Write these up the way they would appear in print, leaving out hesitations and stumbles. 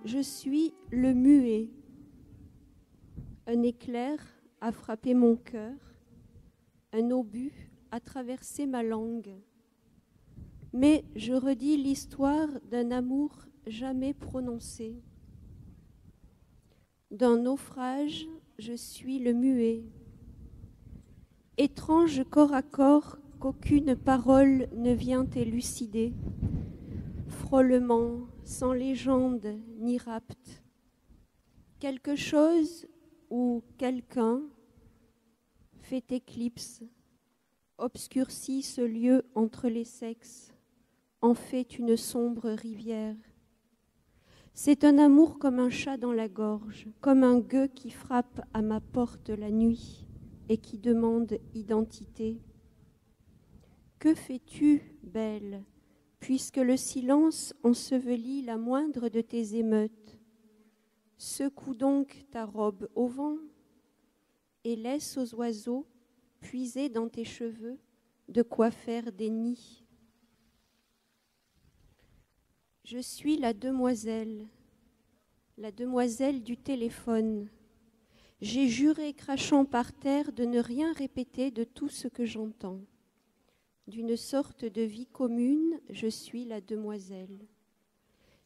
Je suis le muet. Un éclair a frappé mon cœur, un obus a traversé ma langue. Mais je redis l'histoire d'un amour jamais prononcé. D'un naufrage, je suis le muet. Étrange corps à corps qu'aucune parole ne vient élucider. Frôlement, sans légende ni rapt. Quelque chose ou quelqu'un fait éclipse, obscurcit ce lieu entre les sexes, en fait une sombre rivière. C'est un amour comme un chat dans la gorge, comme un gueux qui frappe à ma porte la nuit et qui demande identité. Que fais-tu, belle, puisque le silence ensevelit la moindre de tes émeutes? Secoue donc ta robe au vent et laisse aux oiseaux puiser dans tes cheveux de quoi faire des nids. Je suis la demoiselle du téléphone. J'ai juré, crachant par terre, de ne rien répéter de tout ce que j'entends. D'une sorte de vie commune, je suis la demoiselle.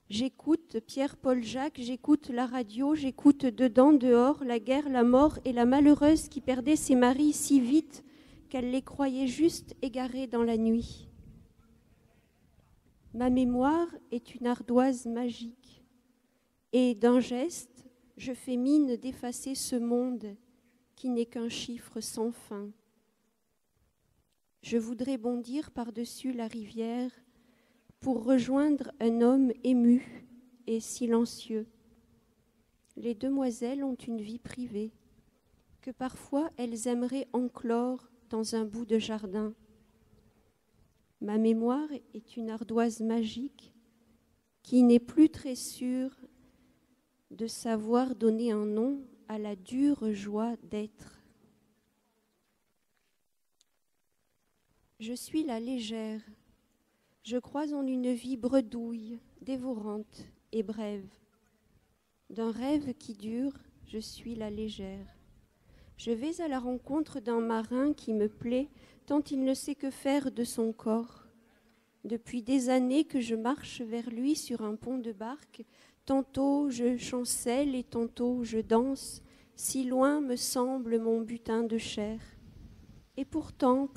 J'écoute Pierre-Paul Jacques, j'écoute la radio, j'écoute dedans, dehors, la guerre, la mort et la malheureuse qui perdait ses maris si vite qu'elle les croyait juste égarés dans la nuit. Ma mémoire est une ardoise magique et d'un geste, je fais mine d'effacer ce monde qui n'est qu'un chiffre sans fin. Je voudrais bondir par-dessus la rivière pour rejoindre un homme ému et silencieux. Les demoiselles ont une vie privée que parfois elles aimeraient enclore dans un bout de jardin. Ma mémoire est une ardoise magique qui n'est plus très sûre de savoir donner un nom à la dure joie d'être. Je suis la légère. Je crois en une vie bredouille, dévorante et brève. D'un rêve qui dure, je suis la légère. Je vais à la rencontre d'un marin qui me plaît tant il ne sait que faire de son corps. Depuis des années que je marche vers lui sur un pont de barque, tantôt je chancelle et tantôt je danse, si loin me semble mon butin de chair. Et pourtant,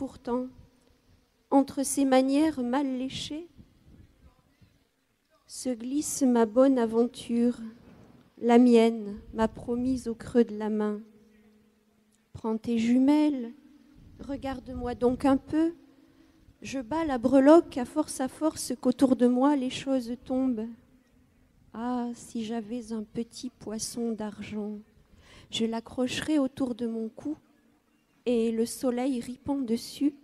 entre ces manières mal léchées, se glisse ma bonne aventure, la mienne, ma promise au creux de la main. Prends tes jumelles, regarde-moi donc un peu. Je bats la breloque à force qu'autour de moi les choses tombent. Ah, si j'avais un petit poisson d'argent, je l'accrocherais autour de mon cou et le soleil ripant dessus,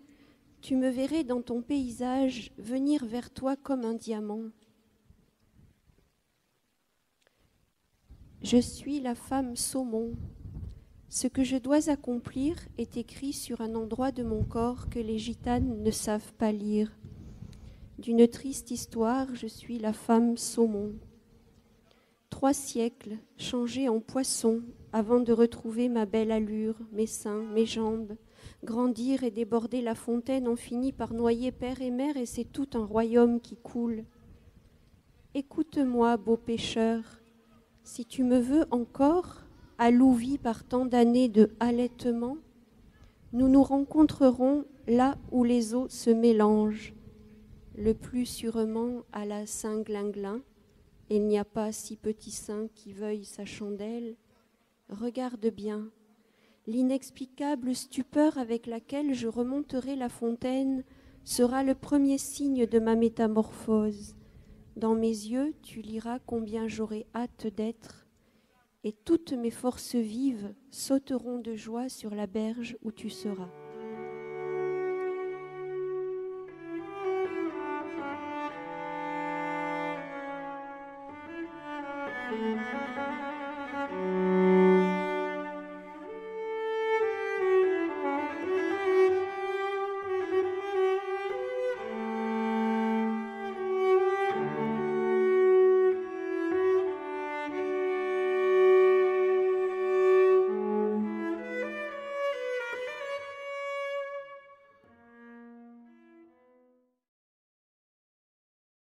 tu me verrais dans ton paysage venir vers toi comme un diamant. Je suis la femme saumon. Ce que je dois accomplir est écrit sur un endroit de mon corps que les gitanes ne savent pas lire. D'une triste histoire, je suis la femme saumon. 3 siècles changés en poisson avant de retrouver ma belle allure, mes seins, mes jambes. Grandir et déborder la fontaine ont fini par noyer père et mère et c'est tout un royaume qui coule. Écoute-moi, beau pêcheur, si tu me veux encore, allouvi par tant d'années de halètement, nous nous rencontrerons là où les eaux se mélangent, le plus sûrement à la Saint-Glinglin. Il n'y a pas si petit saint qui veuille sa chandelle. Regarde bien, l'inexplicable stupeur avec laquelle je remonterai la fontaine sera le premier signe de ma métamorphose. Dans mes yeux, tu liras combien j'aurai hâte d'être, et toutes mes forces vives sauteront de joie sur la berge où tu seras.